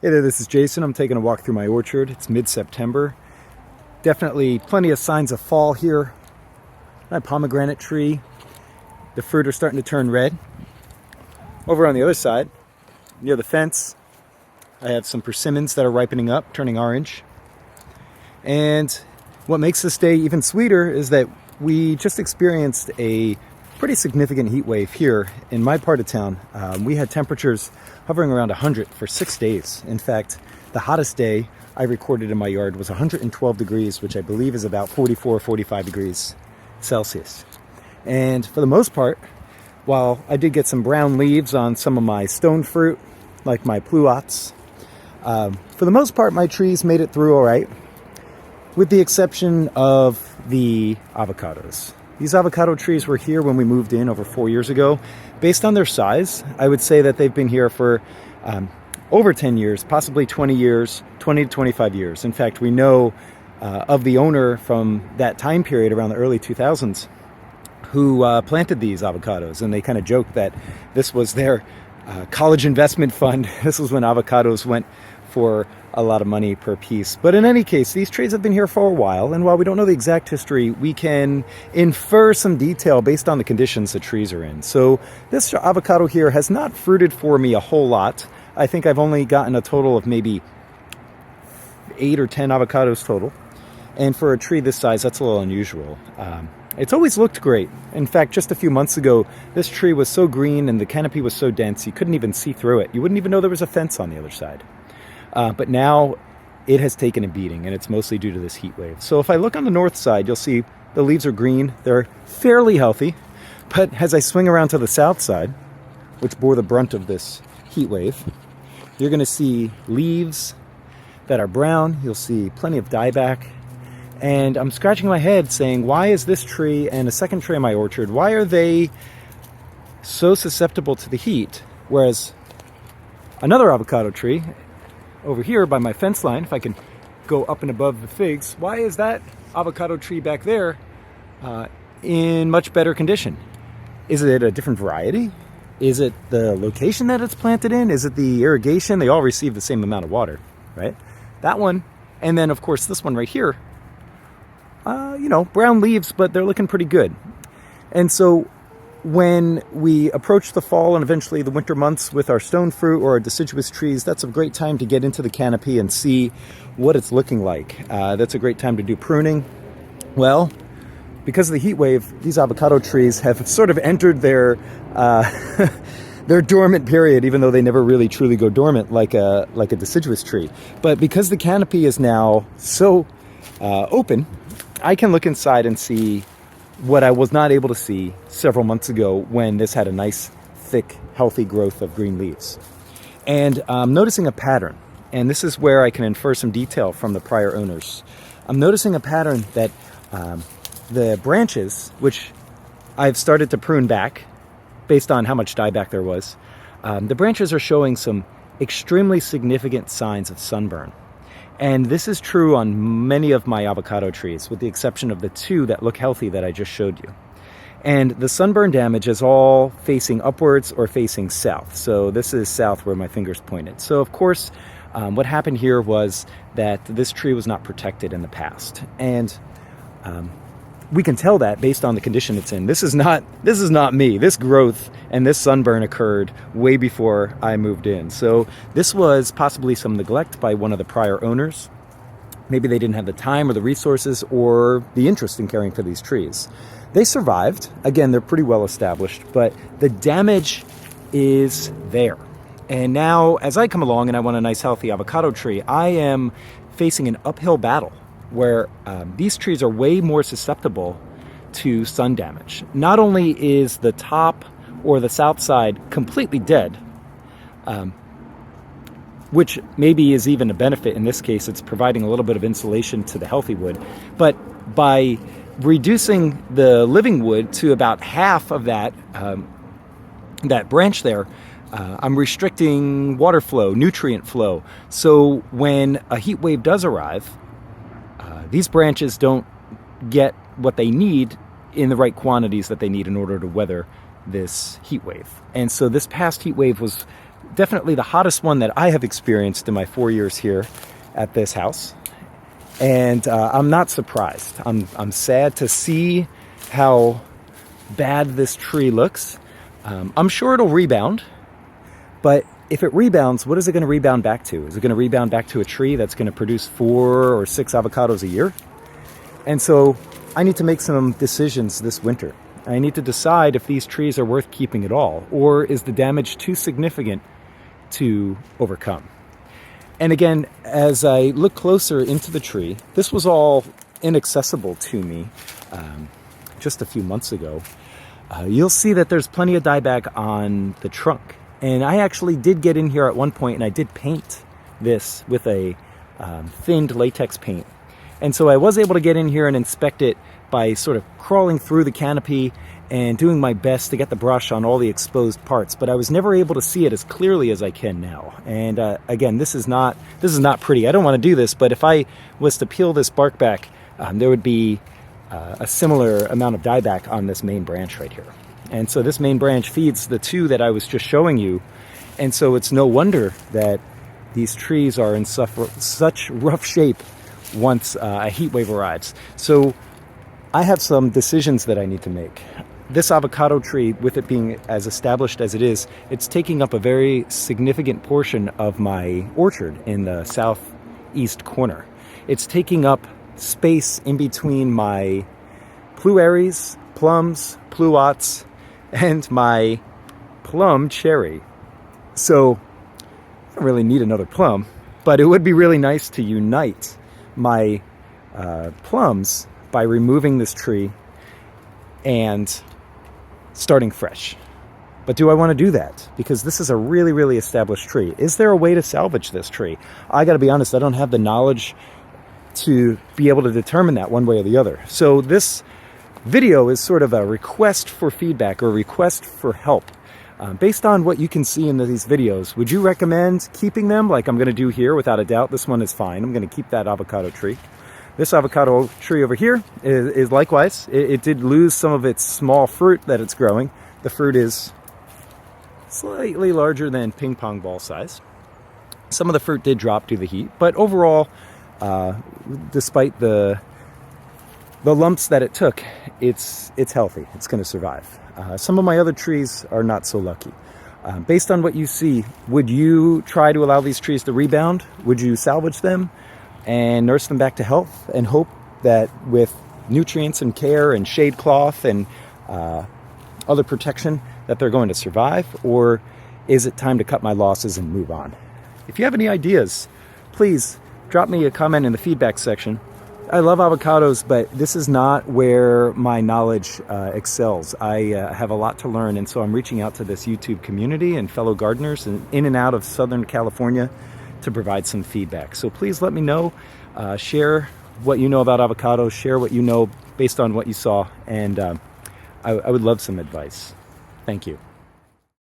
Hey there, this is Jason. I'm taking a walk through my orchard. It's mid-September. Definitely plenty of signs of fall here. My pomegranate tree, the fruit are starting to turn red. Over on the other side, near the fence, I have some persimmons that are ripening up, turning orange. And what makes this day even sweeter is that we just experienced a pretty significant heat wave here in my part of town. We had temperatures hovering around 100 for 6 days. In fact, the hottest day I recorded in my yard was 112 degrees, which I believe is about 44 or 45 degrees Celsius. And for the most part, while I did get some brown leaves on some of my stone fruit, like my pluots, for the most part my trees made it through all right, with the exception of the avocados. These avocado trees were here when we moved in over 4 years ago. Based on their size, I would say that they've been here for over 10 years, possibly 20 years, 20 to 25 years. In fact, we know of the owner from that time period around the early 2000s who planted these avocados, and they kind of joked that this was their college investment fund. This was when avocados went for a lot of money per piece. But in any case, these trees have been here for a while, and while we don't know the exact history, we can infer some detail based on the conditions the trees are in. So this avocado here has not fruited for me a whole lot. I think I've only gotten a total of maybe 8 or 10 avocados total. And for a tree this size, that's a little unusual. It's always looked great. In fact, just a few months ago, this tree was so green and the canopy was so dense, you couldn't even see through it. You wouldn't even know there was a fence on the other side. But now it has taken a beating, and it's mostly due to this heat wave. So if I look on the north side, you'll see the leaves are green. They're fairly healthy. But as I swing around to the south side, which bore the brunt of this heat wave, you're going to see leaves that are brown. You'll see plenty of dieback. And I'm scratching my head saying, why is this tree and a second tree in my orchard, why are they so susceptible to the heat? Whereas another avocado tree over here by my fence line, if I can go up and above the figs, why is that avocado tree back there in much better condition? Is it a different variety? Is it the location that it's planted in? Is it the irrigation? They all receive the same amount of water, right? That one, and then of course this one right here, brown leaves, but they're looking pretty good. And so when we approach the fall and eventually the winter months with our stone fruit or our deciduous trees, that's a great time to get into the canopy and see what it's looking like. That's a great time to do pruning. Well, because of the heat wave, these avocado trees have sort of entered their their dormant period, even though they never really truly go dormant like a deciduous tree. But because the canopy is now so open, I can look inside and see what I was not able to see several months ago when this had a nice, thick, healthy growth of green leaves. And I'm noticing a pattern, and this is where I can infer some detail from the prior owners. I'm noticing a pattern that the branches, which I've started to prune back based on how much dieback there was, the branches are showing some extremely significant signs of sunburn. And this is true on many of my avocado trees, with the exception of the 2 that look healthy that I just showed you. And the sunburn damage is all facing upwards or facing south. So this is south where my finger's pointed. So of course, what happened here was that this tree was not protected in the past. And we can tell that based on the condition it's in. This is not me. This growth and this sunburn occurred way before I moved in. So this was possibly some neglect by one of the prior owners. Maybe they didn't have the time or the resources or the interest in caring for these trees. They survived. Again, they're pretty well established, but the damage is there. And now, as I come along and I want a nice healthy avocado tree, I am facing an uphill battle where these trees are way more susceptible to sun damage. Not only is the top or the south side completely dead, which maybe is even a benefit in this case, it's providing a little bit of insulation to the healthy wood, but by reducing the living wood to about half of that branch there, I'm restricting water flow, nutrient flow. So when a heat wave does arrive, these branches don't get what they need in the right quantities that they need in order to weather this heat wave. And so this past heat wave was definitely the hottest one that I have experienced in my 4 years here at this house. And I'm not surprised. I'm sad to see how bad this tree looks. I'm sure it'll rebound, but if it rebounds, what is it going to rebound back to? Is it going to rebound back to a tree that's going to produce 4 or 6 avocados a year? And so I need to make some decisions this winter. I need to decide if these trees are worth keeping at all, or is the damage too significant to overcome? And again, as I look closer into the tree, this was all inaccessible to me just a few months ago. You'll see that there's plenty of dieback on the trunk. And I actually did get in here at one point and I did paint this with a thinned latex paint. And so I was able to get in here and inspect it by sort of crawling through the canopy and doing my best to get the brush on all the exposed parts, but I was never able to see it as clearly as I can now. And again, this is not pretty. I don't want to do this, but if I was to peel this bark back, there would be a similar amount of dieback on this main branch right here. And so this main branch feeds the 2 that I was just showing you, and so it's no wonder that these trees are in such rough shape once a heat wave arrives. So I have some decisions that I need to make. This avocado tree, with it being as established as it is, it's taking up a very significant portion of my orchard in the southeast corner. It's taking up space in between my pluaries, plums, pluots, and my plum cherry. So I don't really need another plum, but it would be really nice to unite my plums by removing this tree and starting fresh. But do I want to do that? Because this is a really, really established tree. Is there a way to salvage this tree? I got to be honest, I don't have the knowledge to be able to determine that one way or the other. So this video is sort of a request for feedback or a request for help. Based on what you can see in these videos, would you recommend keeping them like I'm going to do here? Without a doubt, this one is fine. I'm going to keep that avocado tree. This avocado tree over here is likewise. It did lose some of its small fruit that it's growing. The fruit is slightly larger than ping pong ball size. Some of the fruit did drop due to the heat, but overall, despite the lumps that it took, it's healthy. It's going to survive. Some of my other trees are not so lucky. Based on what you see, would you try to allow these trees to rebound? Would you salvage them and nurse them back to health and hope that with nutrients and care and shade cloth and other protection that they're going to survive? Or is it time to cut my losses and move on? If you have any ideas, please drop me a comment in the feedback section. I love avocados, but this is not where my knowledge excels. I have a lot to learn, and so I'm reaching out to this YouTube community and fellow gardeners in and out of Southern California to provide some feedback. So please let me know, share what you know about avocados, share what you know based on what you saw, and I would love some advice. Thank you.